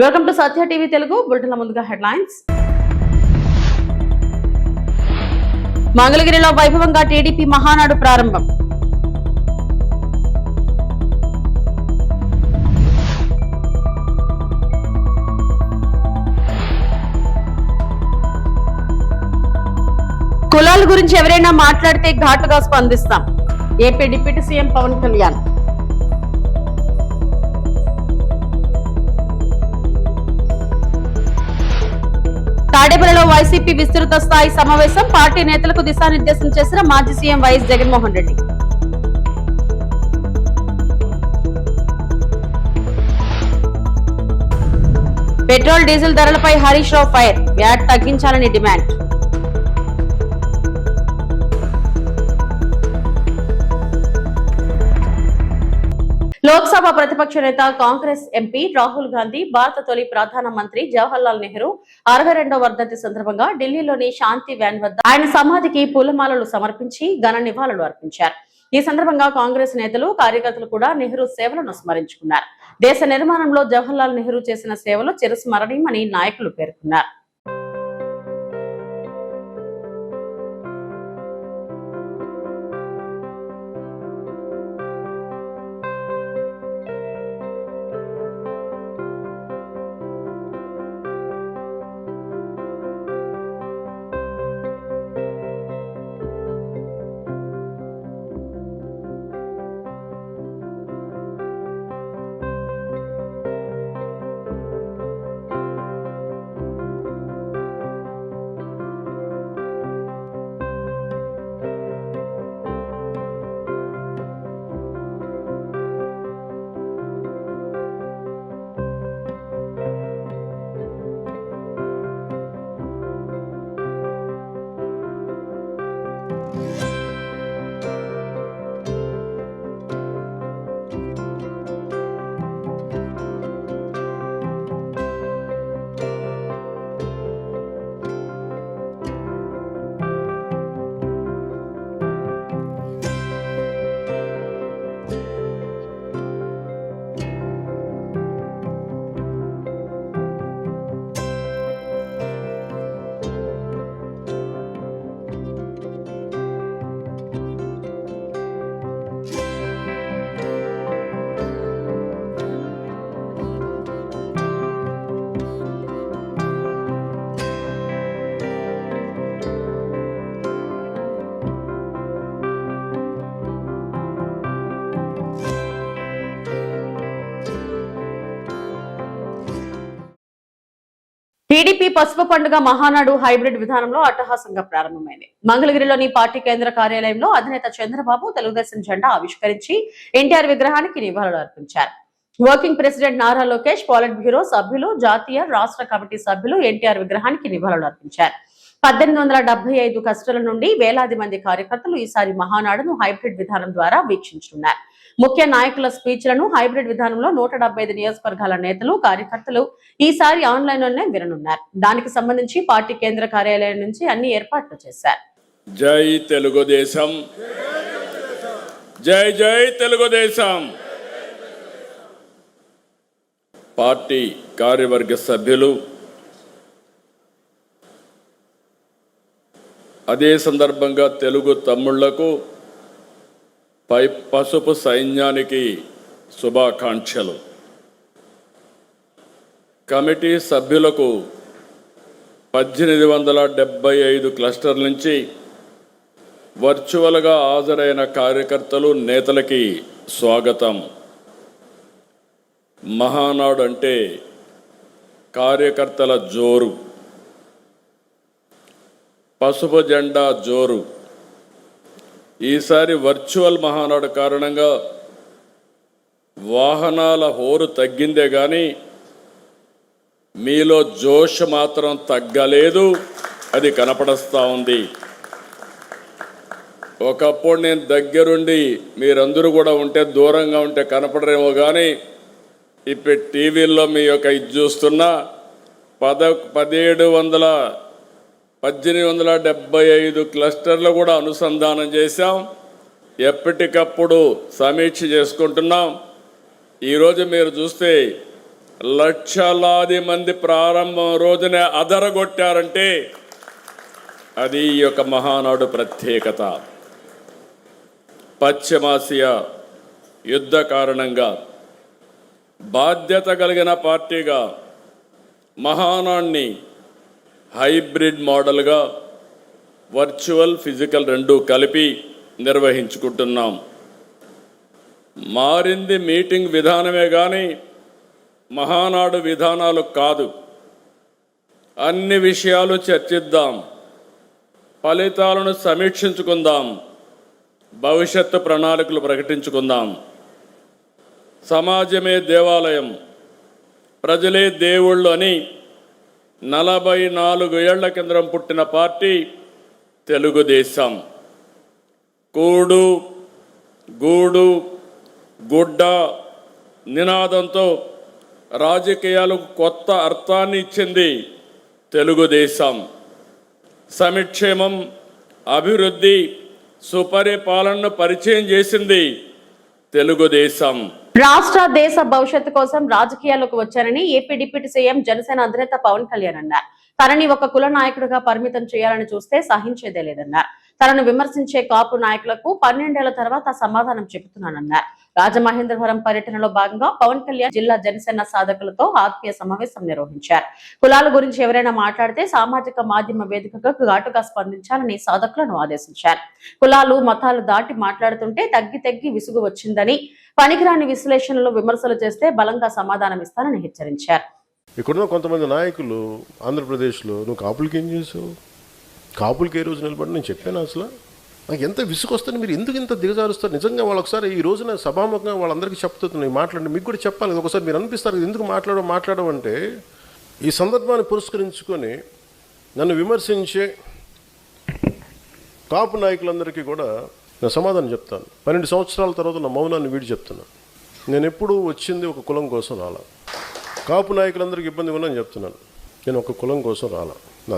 Welcome to Satya TV Telugu బులెటిన్ల ముందుగా headlines. మంగళగిరిలో వైభవంగా టీడీపీ మహానాడు ప్రారంభం. కులాల గురించి ఎవరైనా మాట్లాడితే ఘాటుగా స్పందిస్తాం. AP deputy CM Pawan Kalyan. తాడేపల్లిలో వైసీపీ విస్తృత స్థాయి సమావేశం. పార్టీ నేతలకు దిశానిర్దేశం చేసిన మాజీ CM YS Jaganmohan Reddy. Petrol diesel ధరలపై హరీష్ రావు ఫైర్. వ్యాట్ తగ్గించాలని డిమాండ్. లోక్సభ ప్రతిపక్ష నేత కాంగ్రెస్ ఎంపీ రాహుల్ గాంధీ భారత తొలి ప్రధానమంత్రి జవహర్లాల్ నెహ్రూ 62వ వర్ధంతి సందర్భంగా ఢిల్లీలోని శాంతి వ్యాన్ వద్ద ఆయన సమాధికి పూలమాలలు సమర్పించి ఘన నివాళులు అర్పించారు. ఈ సందర్భంగా కాంగ్రెస్ నేతలు, కార్యకర్తలు కూడా నెహ్రూ సేవలను స్మరించుకున్నారు. దేశ నిర్మాణంలో జవహర్లాల్ నెహ్రూ చేసిన సేవలు చిరస్మరణీయమని నాయకులు పేర్కొన్నారు. టీడీపీ పసుపు పండుగ మహానాడు హైబ్రిడ్ విధానంలో అట్టహాసంగా ప్రారంభమైంది. మంగళగిరిలోని పార్టీ కేంద్ర కార్యాలయంలో అధినేత చంద్రబాబు తెలుగుదేశం జెండా ఆవిష్కరించి ఎన్టీఆర్ విగ్రహానికి నివాళులు అర్పించారు. Working president Nara Lokesh, politburo సభ్యులు, జాతీయ రాష్ట్ర కమిటీ సభ్యులు ఎన్టీఆర్ విగ్రహానికి నివాళులు అర్పించారు. 1875 కష్టాల నుండి వేలాది మంది కార్యకర్తలు ఈసారి మహానాడును హైబ్రిడ్ విధానం ద్వారా వీక్షించనున్నారు. ముఖ్య నాయకుల స్పీచ్లను హైబ్రిడ్ విధానంలో 175 నియోజకవర్గాల నేతలు, కార్యకర్తలు ఈసారి ఆన్లైన్ లోనే విననున్నారు. దానికి సంబంధించి పార్టీ కేంద్ర కార్యాలయం నుంచి అన్ని ఏర్పాట్లు చేశారు. జై తెలుగుదేశం, జై జై తెలుగుదేశం. పార్టీ కార్యవర్గ సభ్యులు, అదే సందర్భంగా తెలుగు తమ్ముళ్లకు, పసుపు సైన్యానికి శుభాకాంక్షలు. కమిటీ సభ్యులకు 1875 క్లస్టర్ల నుంచి వర్చువల్గా హాజరైన కార్యకర్తలు, నేతలకి స్వాగతం. మహానాడు అంటే కార్యకర్తల జోరు, పసుపు జెండా జోరు. ఈసారి వర్చువల్ మహానాడు కారణంగా వాహనాల హోరు తగ్గిందే కానీ మీలో జోష్ మాత్రం తగ్గలేదు, అది కనపడస్తా ఉంది. ఒకప్పుడు నేను దగ్గరుండి మీరందరూ కూడా ఉంటే, దూరంగా ఉంటే కనపడరేమో కానీ ఇప్పుడు టీవీల్లో మీ యొక్క ఇది చూస్తున్నా 1875 క్లస్టర్లు కూడా అనుసంధానం చేశాం. ఎప్పటికప్పుడు సమీక్ష చేసుకుంటున్నాం. ఈరోజు మీరు చూస్తే లక్షలాది మంది ప్రారంభం రోజునే అదరగొట్టారంటే అది ఈ యొక్క మహానాడు ప్రత్యేకత. పశ్చిమాసియా యుద్ధ కారణంగా బాధ్యత కలిగిన పార్టీగా మహానాడిని హైబ్రిడ్ మోడల్గా వర్చువల్ ఫిజికల్ రెండు కలిపి నిర్వహించుకుంటున్నాం. మారింది మీటింగ్ విధానమే కానీ మహానాడు విధానాలు కాదు. అన్ని విషయాలు చర్చిద్దాం, ఫలితాలను సమీక్షించుకుందాం, భవిష్యత్తు ప్రణాళికలు ప్రకటించుకుందాం. సమాజమే దేవాలయం, ప్రజలే దేవుళ్ళు అని 44 ఏళ్ల కిందం పుట్టిన పార్టీ తెలుగుదేశం. కూడు గూడు గుడ్డ నినాదంతో రాజకీయాలకు కొత్త అర్థాన్ని ఇచ్చింది తెలుగుదేశం. సంక్షేమం, అభివృద్ధి, సుపరిపాలనను పరిచయం చేసింది తెలుగుదేశం. రాష్ట్ర దేశ భవిష్యత్తు కోసం రాజకీయాల్లోకి వచ్చారని ఏపీ డిప్యూటీ సీఎం జనసేన అధినేత పవన్ కళ్యాణ్ అన్నారు. తనని ఒక కుల నాయకుడిగా పరిమితం చేయాలని చూస్తే సహించేదే లేదన్నారు. తనను విమర్శించే కాపు నాయకులకు 12 ఏళ్ల తర్వాత సమాధానం చెబుతున్నానన్నారు. రాజమహేంద్రవరం పర్యటనలో భాగంగా పవన్ కళ్యాణ్ జిల్లా జనసేన సాధకులతో ఆత్మీయ సమావేశం నిర్వహించారు. కులాల గురించి ఎవరైనా మాట్లాడితే సామాజిక మాధ్యమ వేదికగా ఘాటుగా స్పందించాలని సాధకులను ఆదేశించారు. కులాలు మతాలు దాటి మాట్లాడుతుంటే తగ్గి విసుగు వచ్చిందని, పనికిరాని విశ్లేషణలు విమర్శలు చేస్తే బలంగా సమాధానం ఇస్తానని హెచ్చరించారు. ఇక్కడున్న కొంతమంది నాయకులు ఆంధ్రప్రదేశ్లో నువ్వు కాపులకి ఏం చేసావు, కాపులకి ఏ రోజు నిలబడి నేను చెప్పాను. అసలు నాకు ఎంత విసుగు వస్తుంది, మీరు ఎందుకు ఇంత దిగజారుస్తారు? నిజంగా వాళ్ళు ఒకసారి ఈ రోజున సభాముఖంగా వాళ్ళందరికీ చెప్తున్నాయి, మాట్లాడండి, మీకు కూడా చెప్పాలి. ఒకసారి మీరు అనిపిస్తారు ఎందుకు మాట్లాడమంటే ఈ సందర్భాన్ని పురస్కరించుకొని నన్ను విమర్శించే కాపు నాయకులందరికీ కూడా నేను సమాధానం చెప్తాను. 12 సంవత్సరాల తర్వాత నా మౌనాన్ని వీడి చెప్తున్నాను. నేను ఎప్పుడూ వచ్చింది ఒక కులం కోసం రాలా. కాపు నాయకులందరికీ ఇబ్బంది ఉన్నాను చెప్తున్నాను. నేను ఒక కులం కోసం రాలా. నా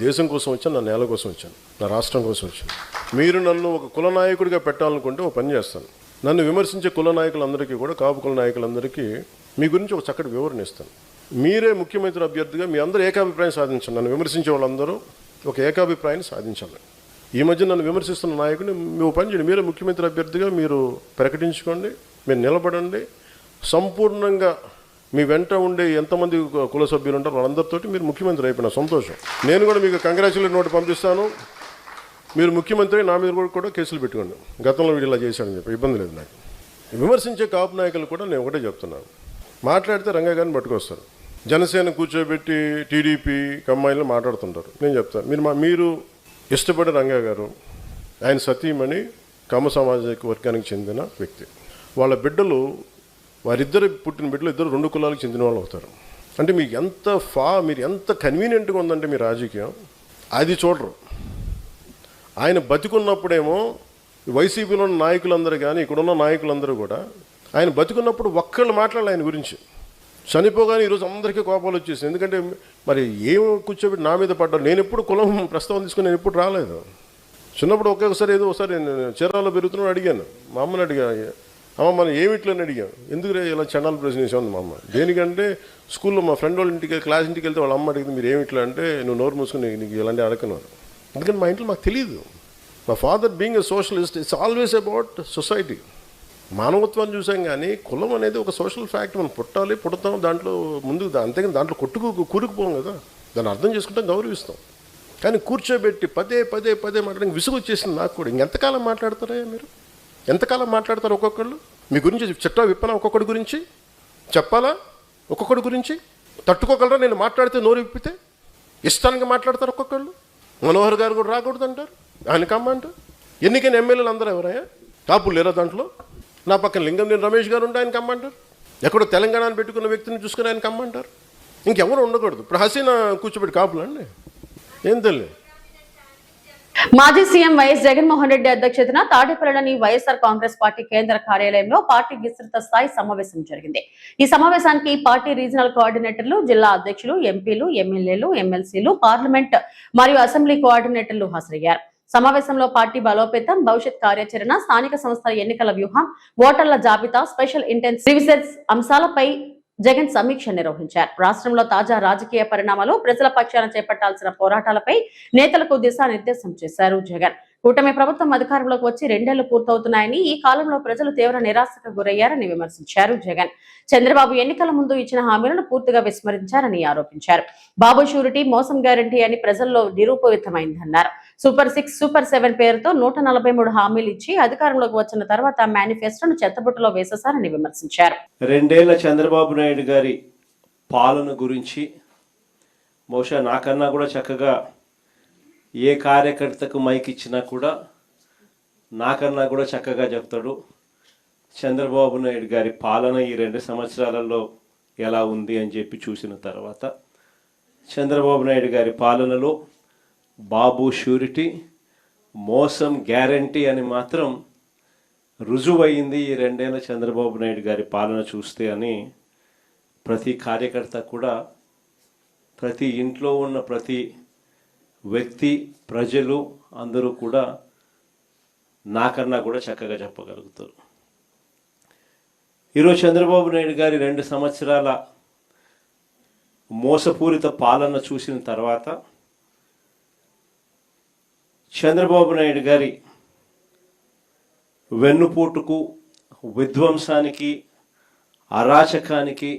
దేశం కోసం వచ్చాను, నా నేల కోసం వచ్చాను, నా రాష్ట్రం కోసం వచ్చాను. మీరు నన్ను ఒక కుల నాయకుడిగా పెట్టాలనుకుంటే ఒక పని చేస్తాను. నన్ను విమర్శించే కుల నాయకులందరికీ కూడా, కాపు కుల నాయకులందరికీ మీ గురించి ఒక చక్కటి వివరణ ఇస్తాను. మీరే ముఖ్యమంత్రి అభ్యర్థిగా మీ అందరూ ఏకాభిప్రాయం సాధించండి. నన్ను విమర్శించే వాళ్ళందరూ ఒక ఏకాభిప్రాయాన్ని సాధించాలి. ఈ మధ్య నన్ను విమర్శిస్తున్న నాయకుని మీరు పని చేయండి, మీరే ముఖ్యమంత్రి అభ్యర్థిగా మీరు ప్రకటించుకోండి, మీరు నిలబడండి. సంపూర్ణంగా మీ వెంట ఉండే ఎంతమంది కుల సభ్యులు ఉంటారో వాళ్ళందరితోటి మీరు ముఖ్యమంత్రి అయిపోయిన సంతోషం. నేను కూడా మీకు కంగ్రాచులేట్ నోట్ పంపిస్తాను. మీరు ముఖ్యమంత్రి, నా మీద కూడా కేసులు పెట్టుకోండి. గతంలో వీడు ఇలా చేశాడని చెప్పి ఇబ్బంది లేదు నాకు. విమర్శించే కాపు నాయకులు కూడా నేను ఒకటే చెప్తున్నాను, మాట్లాడితే రంగా గారిని పట్టుకొస్తారు. జనసేన కూర్చోబెట్టి టీడీపీ కమ్మాయిలు మాట్లాడుతుంటారు. నేను చెప్తాను, మీరు ఇష్టపడే రంగా గారు, ఆయన సతీమణి కమ్మ సామాజిక వర్గానికి చెందిన వ్యక్తి. వాళ్ళ బిడ్డలు, వారిద్దరు పుట్టిన బిడ్డలు ఇద్దరు 2 కులాలకు చెందిన వాళ్ళు అవుతారు. అంటే మీకు మీరు ఎంత కన్వీనియంట్గా ఉందంటే మీ రాజకీయం అది చూడరు. ఆయన బతికున్నప్పుడేమో వైసీపీలో ఉన్న నాయకులందరూ కానీ ఇక్కడున్న నాయకులందరూ కూడా ఆయన బతికున్నప్పుడు ఒక్కళ్ళు మాట్లాడాలి ఆయన గురించి. చనిపోగానే ఈరోజు అందరికీ కోపాలు వచ్చేసింది. ఎందుకంటే మరి ఏం కూర్చోబెట్టి నా మీద పడ్డారు. నేను ఎప్పుడు కులం ప్రస్తావన తీసుకుని నేను ఎప్పుడు రాలేదు. చిన్నప్పుడు ఒక్కొక్కసారి ఒకసారి చీరాల్లో పెరుగుతున్నాడు అడిగాను, మా అమ్మని అడిగా, అమ్మ మనం ఏమిట్లని అడిగాను, ఎందుకు ఇలా చండాలు ప్రశ్న చేసాను మా అమ్మ. దేనికంటే స్కూల్లో మా ఫ్రెండ్ వాళ్ళ ఇంటికి క్లాస్ ఇంటికి వెళ్తే వాళ్ళ అమ్మ అడిగింది మీరు ఏమిట్లా అంటే, నువ్వు నోరు మూసుకుని నీకు ఇలాంటి అడగన్నారు. ఎందుకంటే మా ఇంట్లో మాకు తెలియదు. మా father being a socialist, it's always about society. మానవత్వాన్ని చూసాం కానీ కులం అనేది ఒక సోషల్ ఫ్యాక్ట్. మనం పుడతాం దాంట్లో ముందుకు, అంతేగాని దాంట్లో కూరుకుపోం కదా. దాన్ని అర్థం చేసుకుంటాం, గౌరవిస్తాం. కానీ కూర్చోబెట్టి పదే మాట్లాడడానికి విసుగు వచ్చేసింది నాకు కూడా. ఇంకెంతకాలం మాట్లాడతారా మీరు? ఎంతకాలం మాట్లాడతారు ఒక్కొక్కళ్ళు? మీ గురించి చిట్టా విప్పన ఒక్కొక్కడి గురించి చెప్పాలా? ఒక్కొక్కడి గురించి తట్టుకోగలరా? నేను మాట్లాడితే నోరు విప్పితే ఇష్టానికి మాట్లాడతారు ఒక్కొక్కళ్ళు. మనోహర్ గారు కూడా రాకూడదు అంటారు, ఆయన కమ్మంటారు. ఎన్నికైన ఎమ్మెల్యేలు అందరూ ఎవరయ్యా? కాపులు లేరా దాంట్లో? నా పక్కన లింగంనేని రమేష్ గారు ఉంటే ఆయన కమ్మంటారు. ఎక్కడో తెలంగాణను పెట్టుకున్న వ్యక్తిని చూసుకుని ఆయన కమ్మంటారు. ఇంకెవరు ఉండకూడదు. ఇప్పుడు హసీనా కూర్చోబెట్టి కాపులు అండి, ఏం తెలియదు. మాజీ సీఎం వైఎస్ జగన్మోహన్ రెడ్డి అధ్యక్షతన తాడేపల్లిలోని వైఎస్ఆర్ కాంగ్రెస్ పార్టీ కేంద్ర కార్యాలయంలో పార్టీ విస్తృత స్థాయి సమావేశం జరిగింది. ఈ సమావేశానికి పార్టీ రీజనల్ కోఆర్డినేటర్లు, జిల్లా అధ్యక్షులు, ఎంపీలు, ఎమ్మెల్యేలు, ఎమ్మెల్సీలు, పార్లమెంట్ మరియు అసెంబ్లీ కోఆర్డినేటర్లు హాజరయ్యారు. సమావేశంలో పార్టీ బలోపేతం, భవిష్యత్ కార్యాచరణ, స్థానిక సంస్థల ఎన్నికల వ్యూహం, ఓటర్ల జాబితా, స్పెషల్ ఇంటెన్స్ రివిజన్స్ అంశాలపై జగన్ సమీక్ష నిర్వహించారు. రాష్ట్రంలో తాజా రాజకీయ పరిణామాలు, ప్రజల పక్షాన చేపట్టాల్సిన పోరాటాలపై నేతలకు దిశానిర్దేశం చేశారు జగన్. కూటమి ప్రభుత్వం అధికారంలోకి వచ్చి 2 ఏళ్లు పూర్తవుతున్నాయని, ఈ కాలంలో ప్రజలు తీవ్ర నిరాశకు గురయ్యారని విమర్శించారు జగన్. చంద్రబాబు ఎన్నికల ముందు ఇచ్చిన హామీలను పూర్తిగా విస్మరించారని ఆరోపించారు. బాబు షూరిటీ మోసం గ్యారంటీ అని ప్రజల్లో నిరూపితమైందన్నారు. సూపర్ 6, సూపర్ 7 పేరుతో 143 హామీలు ఇచ్చి అధికారంలోకి వచ్చిన తర్వాత మేనిఫెస్టోను చెత్తబుట్టలో వేసేశారని విమర్శించారు. 2 ఏళ్ల చంద్రబాబు నాయుడు గారి పాలన గురించి బహుశా నాకన్నా కూడా చక్కగా ఏ కార్యకర్తకు మైక్ ఇచ్చినా కూడా నాకన్నా కూడా చక్కగా చెప్తాడు. చంద్రబాబు నాయుడు గారి పాలన ఈ 2 సంవత్సరాలలో ఎలా ఉంది అని చెప్పి చూసిన తర్వాత చంద్రబాబు నాయుడు గారి పాలనలో బాబు షూరిటీ మోసం గ్యారంటీ అని మాత్రం రుజువైంది ఈ 2 ఏళ్ల చంద్రబాబు నాయుడు గారి పాలన చూస్తే అని ప్రతి కార్యకర్త కూడా, ప్రతి ఇంట్లో ఉన్న ప్రతి వ్యక్తి, ప్రజలు అందరూ కూడా నాకన్నా కూడా చక్కగా చెప్పగలుగుతారు. ఈరోజు చంద్రబాబు నాయుడు గారి 2 సంవత్సరాల మోసపూరిత పాలన చూసిన తర్వాత చంద్రబాబు నాయుడు గారి వెన్నుపోటుకు, విధ్వంసానికి, అరాచకానికి,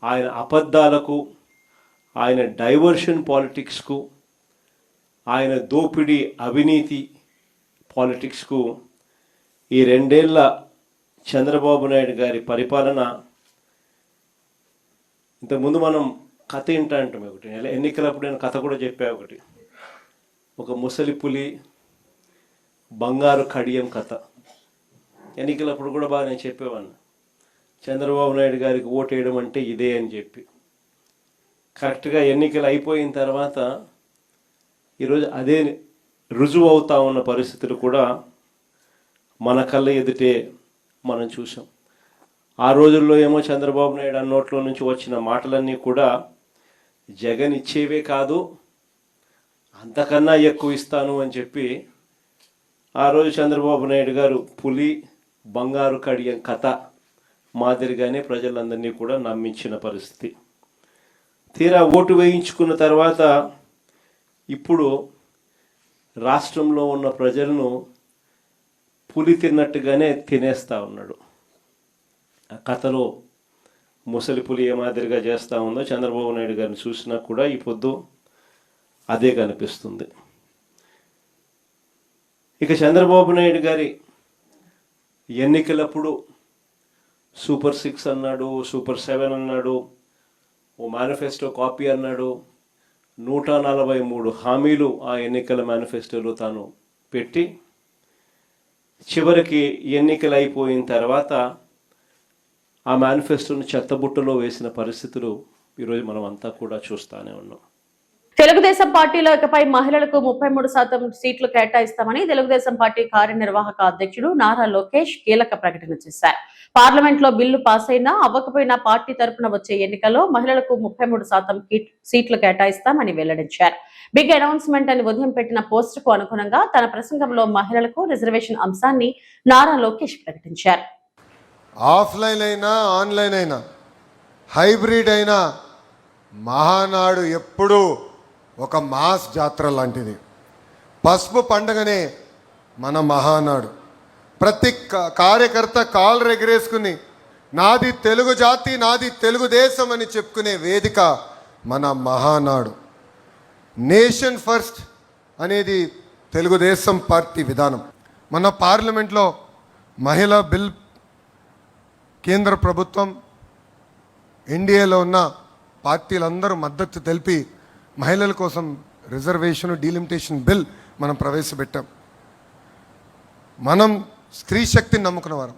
ఆయన అబద్ధాలకు, ఆయన డైవర్షన్ పాలిటిక్స్కు, ఆయన దోపిడీ అవినీతి పాలిటిక్స్కు ఈ 2 ఏళ్ల చంద్రబాబు నాయుడు గారి పరిపాలన. ఇంతకుముందు మనం కథ ఏంటా అంటాం ఒకటి, ఎన్నికలప్పుడు నేను కథ కూడా చెప్పా ఒకటి, ఒక ముసలి పులి బంగారు కడియం కథ. ఎన్నికలప్పుడు కూడా బాగా నేను చెప్పేవాడిని, చంద్రబాబు నాయుడు గారికి ఓటు వేయడం అంటే ఇదే అని చెప్పి. కరెక్ట్గా ఎన్నికలు అయిపోయిన తర్వాత ఈరోజు అదే రుజువు అవుతా ఉన్న పరిస్థితులు కూడా మన కళ్ళ ఎదుటే మనం చూసాం. ఆ రోజుల్లో ఏమో చంద్రబాబు నాయుడు ఆ నోట్లో నుంచి వచ్చిన మాటలన్నీ కూడా జగన్ ఇచ్చేవే కాదు, అంతకన్నా ఎక్కువ ఇస్తాను అని చెప్పి ఆ రోజు చంద్రబాబు నాయుడు గారు పులి బంగారు కడియం కథ మాదిరిగానే ప్రజలందరినీ కూడా నమ్మించిన పరిస్థితి. తీరా ఓటు వేయించుకున్న తర్వాత ఇప్పుడు రాష్ట్రంలో ఉన్న ప్రజలను పులి తిన్నట్టుగానే తినేస్తూ ఉన్నాడు. ఆ కథలో ముసలి పులి ఏ మాదిరిగా చేస్తూ ఉందో చంద్రబాబు నాయుడు గారిని చూసినా కూడా ఈ పొద్దు అదే కనిపిస్తుంది. ఇక చంద్రబాబు నాయుడు గారి ఎన్నికలప్పుడు సూపర్ 6 అన్నాడు, సూపర్ 7 అన్నాడు, ఓ మేనిఫెస్టో కాపీ అన్నాడు, 143 హామీలు ఆ ఎన్నికల మేనిఫెస్టోలో తాను పెట్టి చివరికి ఎన్నికలు అయిపోయిన తర్వాత ఆ మేనిఫెస్టోను చెత్తబుట్టలో వేసిన పరిస్థితులు ఈరోజు మనం అంతా కూడా చూస్తూనే ఉన్నాం. తెలుగుదేశం పార్టీలో ఇకపై మహిళలకు 33% సీట్లు కేటాయిస్తామని తెలుగుదేశం పార్టీ కార్యనిర్వాహక అధ్యక్షుడు నారా లోకేష్ కీలక ప్రకటన చేశారు. పార్లమెంట్ లో బిల్లు పాస్ అయినా అవ్వకపోయినా పార్టీ తరపున వచ్చే ఎన్నికల్లో మహిళలకు 33% సీట్లు కేటాయిస్తామని వెల్లడించారు. బిగ్ అనౌన్స్మెంట్ అని ఉదయం పెట్టిన పోస్ట్ కు అనుగుణంగా తన ప్రసంగంలో మహిళలకు రిజర్వేషన్ అంశాన్ని నారా లోకేష్ ప్రకటించారు. ఆఫ్లైన్ అయినా ఆన్లైన్ అయినా హైబ్రిడ్ అయినా మహానాడు ఎప్పుడూ ఒక మాస్ జాతర లాంటిది. పసుపు పండుగనే మన మహానాడు. ప్రతి కార్యకర్త కాళ్ళు ఎగరేసుకుని నాది తెలుగు జాతి, నాది తెలుగుదేశం అని చెప్పుకునే వేదిక మన మహానాడు. నేషన్ ఫస్ట్ అనేది తెలుగుదేశం పార్టీ విధానం. మన పార్లమెంట్లో మహిళా బిల్ కేంద్ర ప్రభుత్వం, ఎన్డీఏలో ఉన్న పార్టీలందరూ మద్దతు తెలిపి మహిళల కోసం రిజర్వేషన్ డీలిమిటేషన్ బిల్ మనం ప్రవేశపెట్టాం. మనం స్త్రీ శక్తిని నమ్ముకున్న వారం.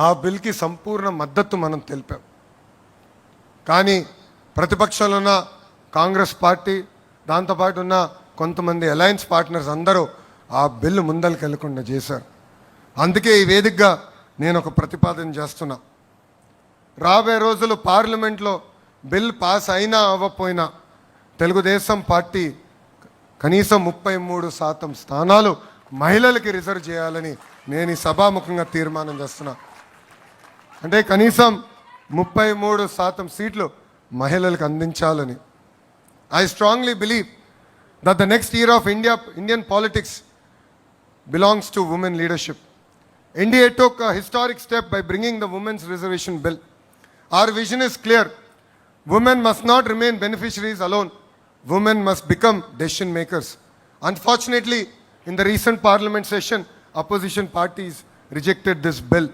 ఆ బిల్కి సంపూర్ణ మద్దతు మనం తెలిపాం. కానీ ప్రతిపక్షంలో ఉన్న కాంగ్రెస్ పార్టీ, దాంతోపాటు ఉన్న కొంతమంది అలయన్స్ పార్ట్నర్స్ అందరూ ఆ బిల్లు ముందరికి వెళ్లకుండా చేశారు. అందుకే ఈ వేదికగా నేను ఒక ప్రతిపాదన చేస్తున్నా. రాబోయే రోజులు పార్లమెంట్లో బిల్ పాస్ అయినా అవ్వకపోయినా తెలుగుదేశం పార్టీ కనీసం 33% స్థానాలు మహిళలకి రిజర్వ్ చేయాలని నేను ఈ సభాముఖంగా తీర్మానం చేస్తున్నా. అంటే కనీసం 33% సీట్లు మహిళలకు అందించాలని. I strongly believe that the next era of Indian politics belongs to women leadership. India took a historic step by bringing the Women's Reservation Bill. Our vision is clear. Women must not remain beneficiaries alone. Women must become decision makers. Unfortunately, in the recent parliament session, opposition parties rejected this bill.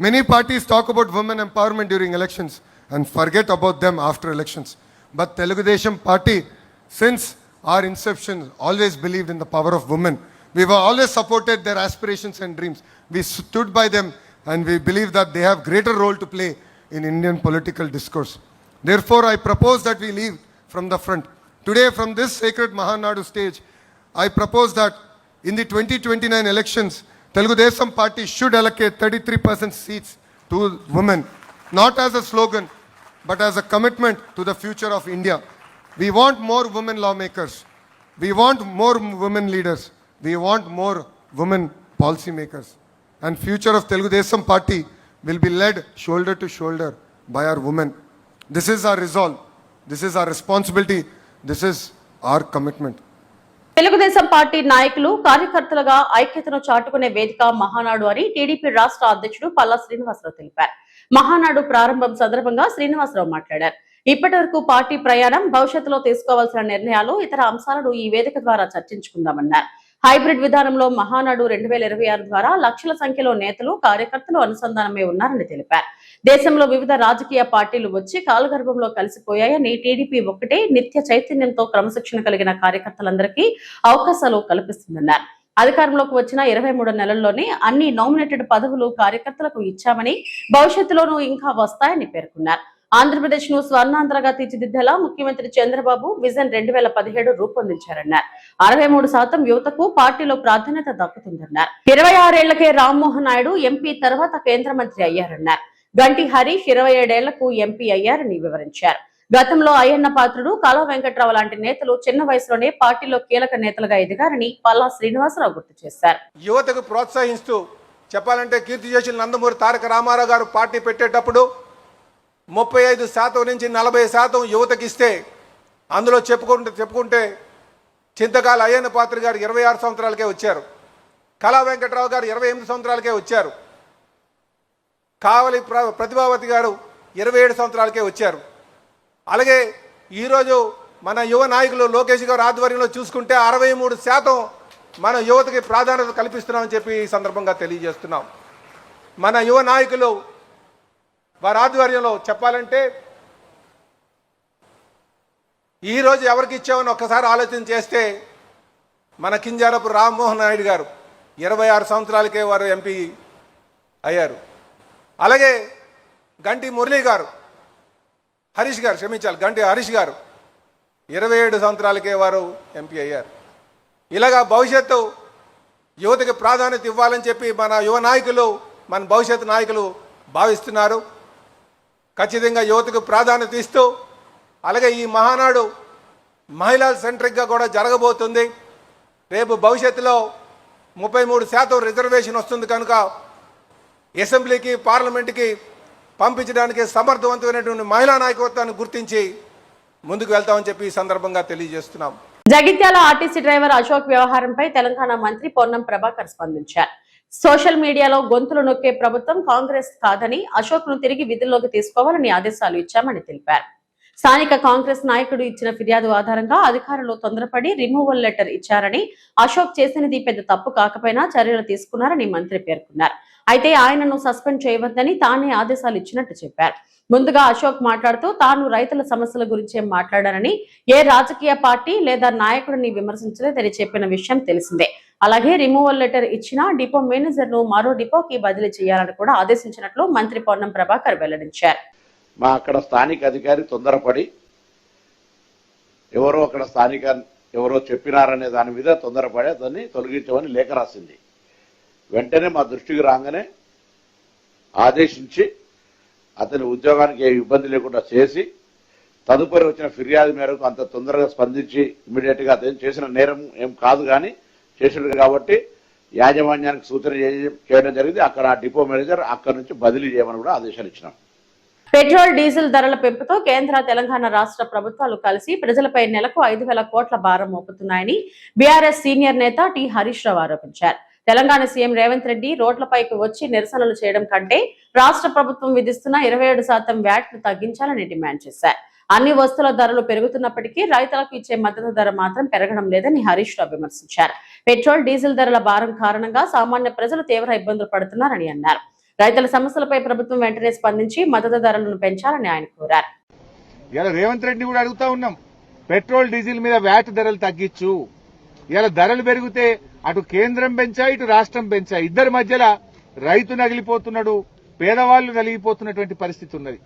Many parties talk about women empowerment during elections and forget about them after elections. But Telugu Desam Party, since our inception, always believed in the power of women. We have always supported their aspirations and dreams. We stood by them and we believe that they have greater role to play in Indian political discourse. Therefore, I propose that we leave from the front. Today, from this sacred Mahanadu stage, I propose that in the 2029 elections, Telugu Desam Party should allocate 33% seats to women, not as a slogan, but as a commitment to the future of India. We want more women lawmakers. We want more women leaders. We want more women policymakers. And future of Telugu Desam Party will be led shoulder to shoulder by our women. This is our resolve. This is our responsibility. This is our commitment. Telugu Desam party నాయకులు కార్యకర్తలుగా ఐక్యతను చాటుకునే వేదిక మహానాడు అని TDP రాష్ట్ర అధ్యక్షుడు పల్లా శ్రీనివాసరావు తెలిపారు. మహానాడు ప్రారంభం సందర్భంగా శ్రీనివాసరావు మాట్లాడారు. ఇప్పటి వరకు పార్టీ ప్రయాణం, భవిష్యత్తులో తీసుకోవాల్సిన నిర్ణయాలు, ఇతర అంశాలను ఈ వేదిక ద్వారా చర్చించుకుందామన్నారు. హైబ్రిడ్ విధానంలో మహానాడు 2026 ద్వారా లక్షల సంఖ్యలో నేతలు, కార్యకర్తలు అనుసంధానమై ఉన్నారని తెలిపారు. దేశంలో వివిధ రాజకీయ పార్టీలు వచ్చి కాలగర్భంలో కలిసిపోయాయని, టీడీపీ ఒక్కటే నిత్య చైతన్యంతో క్రమశిక్షణ కలిగిన కార్యకర్తలందరికీ అవకాశాలు కల్పిస్తుందన్నారు. అధికారంలోకి వచ్చిన 23 నెలల్లోనే అన్ని నామినేటెడ్ పదవులు కార్యకర్తలకు ఇచ్చామని, భవిష్యత్తులోనూ ఇంకా వస్తాయని పేర్కొన్నారు. ఆంధ్రప్రదేశ్ ను స్వర్ణాంధ్రగా తీర్చిదిద్దేలా ముఖ్యమంత్రి చంద్రబాబు విజన్ 2017 రూపొందించారన్నారు. 63% యువతకు పార్టీలో ప్రాధాన్యత దక్కుతుందన్నారు. 26 ఏళ్లకే రామ్మోహన్ నాయుడు ఎంపీ తర్వాత కేంద్ర మంత్రి అయ్యారన్నారు. గంటి హరీష్ 27 ఏళ్లకు ఎంపీ అయ్యారని వివరించారు. గతంలో అయ్యన్న పాత్రుడు, కళా వెంకట్రావు లాంటి నేతలు చిన్న వయసులోనే పార్టీలో కీలక నేతలుగా ఎదిగారని పల్లా శ్రీనివాసరావు గుర్తు చేశారు. యువతకు ప్రోత్సహిస్తూ చెప్పాలంటే కీర్తిశేషులు నందమూరి తారక రామారావు గారు పార్టీ పెట్టేటప్పుడు 35% నుంచి 40% యువతకి ఇస్తే, అందులో చెప్పుకుంటే చింతకాల అయ్యన్న పాత్ర గారు 26 సంవత్సరాలకే వచ్చారు. కళా వెంకట్రావు గారు 28 సంవత్సరాలకే వచ్చారు. కావలి ప్రతిభావతి గారు 27 సంవత్సరాలకే వచ్చారు. అలాగే ఈరోజు మన యువ నాయకులు లోకేష్ గారు ఆధ్వర్యంలో చూసుకుంటే 63% మన యువతకి ప్రాధాన్యత కల్పిస్తున్నామని చెప్పి ఈ సందర్భంగా తెలియజేస్తున్నాం. మన యువ నాయకులు వారి ఆధ్వర్యంలో చెప్పాలంటే ఈరోజు ఎవరికి ఇచ్చామని ఒక్కసారి ఆలోచన చేస్తే, మన కింజారపు రామ్మోహన్ నాయుడు గారు 26 సంవత్సరాలకే వారు ఎంపీ అయ్యారు. అలాగే గంటి మురళీ గారు, గంటి హరీష్ గారు 27 సంవత్సరాలకే వారు ఎంపీ అయ్యారు. ఇలాగా భవిష్యత్తు యువతకి ప్రాధాన్యత ఇవ్వాలని చెప్పి మన యువ నాయకులు, మన భవిష్యత్తు నాయకులు భావిస్తున్నారు. ఖచ్చితంగా యువతకు ప్రాధాన్యత ఇస్తూ, అలాగే ఈ మహానాడు మహిళా సెంట్రిక్గా కూడా జరగబోతుంది. రేపు భవిష్యత్తులో 33% రిజర్వేషన్ వస్తుంది కనుక అసెంబ్లీకి, పార్లమెంట్కి పంపించడానికి సమర్థవంతమైనటువంటి మహిళా నాయకత్వాన్ని గుర్తించి ముందుకు వెళ్తామని చెప్పి ఈ సందర్భంగా తెలియజేస్తున్నాం. జగిత్యాల ఆర్టీసీ డ్రైవర్ అశోక్ వ్యవహారంపై తెలంగాణ మంత్రి పొన్నం ప్రభాకర్ స్పందించారు. సోషల్ మీడియాలో గొంతులు నొక్కే ప్రభుత్వం కాంగ్రెస్ కాదని, అశోక్ ను తిరిగి విధుల్లోకి తీసుకోవాలని ఆదేశాలు ఇచ్చామని తెలిపారు. స్థానిక కాంగ్రెస్ నాయకుడు ఇచ్చిన ఫిర్యాదు ఆధారంగా అధికారులు తొందరపడి రిమూవల్ లెటర్ ఇచ్చారని, అశోక్ చేసినది పెద్ద తప్పు కాకపోయినా చర్యలు తీసుకున్నారని మంత్రి పేర్కొన్నారు. అయితే ఆయనను సస్పెండ్ చేయవద్దని తానే ఆదేశాలు ఇచ్చినట్టు చెప్పారు. ముందుగా అశోక్ మాట్లాడుతూ తాను రైతుల సమస్యల గురించే మాట్లాడారని, ఏ రాజకీయ పార్టీ లేదా నాయకుడిని విమర్శించలేదని చెప్పిన విషయం తెలిసిందే. అలాగే రిమూవల్ లెటర్ ఇచ్చిన డిపో మేనేజర్ ను మరో డిపోకి బదిలీ చేయాలని కూడా ఆదేశించినట్లు మంత్రి పొన్నం ప్రభాకర్ వెల్లడించారు. మా అక్కడ స్థానిక అధికారి తొందరపడి ఎవరో చెప్పినారనే దాని మీద తొందరపడి దాన్ని తొలగించమని లేఖ రాసింది. వెంటనే మా దృష్టికి రాగానే ఆదేశించి అతని ఉద్యోగానికి ఏ ఇబ్బంది లేకుండా చేసి, తదుపరి వచ్చిన ఫిర్యాదు మేరకు అంత తొందరగా స్పందించి ఇమీడియట్ గా అతను చేసిన నేరం ఏం కాదు కానీ చేసినాడు కాబట్టి యాజమాన్యానికి సూచన చేయడం జరిగింది. అక్కడ ఆ డిపో మేనేజర్ అక్కడి నుంచి బదిలీ చేయమని కూడా ఆదేశాలు ఇచ్చినాం. పెట్రోల్ డీజిల్ ధరల పెంపుతో కేంద్ర తెలంగాణ రాష్ట్ర ప్రభుత్వాలు కలిసి ప్రజలపై నెలకు 5,000 కోట్ల భారం మోపుతున్నాయని బీఆర్ఎస్ సీనియర్ నేత టి హరీష్ రావు ఆరోపించారు. తెలంగాణ సీఎం రేవంత్ రెడ్డి రోడ్లపైకి వచ్చి నిరసనలు చేయడం కంటే రాష్ట్ర ప్రభుత్వం విధిస్తున్న 27% వ్యాట్ ను తగ్గించాలని డిమాండ్ చేశారు. అన్ని వస్తువుల ధరలు పెరుగుతున్నప్పటికీ రైతులకు ఇచ్చే మద్దతు ధర మాత్రం పెరగడం లేదని హరీష్ రావు విమర్శించారు. పెట్రోల్ డీజిల్ ధరల భారం కారణంగా సామాన్య ప్రజలు తీవ్ర ఇబ్బందులు పడుతున్నారని అన్నారు. రైతుల సమస్యలపై ప్రభుత్వం వెంటనే స్పందించి మద్దతు ధరలను పెంచాలని ఆయన కోరారు. ఇలా రేవంత్ రెడ్డి కూడా అడుగుతా ఉన్నాం, పెట్రోల్ డీజిల్ మీద వ్యాట్ ధరలు తగ్గించు. ఇలా ధరలు పెరిగితే అటు కేంద్రం పెంచా ఇటు రాష్ట్రం పెంచా, ఇద్దరి మధ్యలో రైతు నగిలిపోతున్నాడు, పేదవాళ్లు నలిగిపోతున్నటువంటి పరిస్థితి ఉన్నది.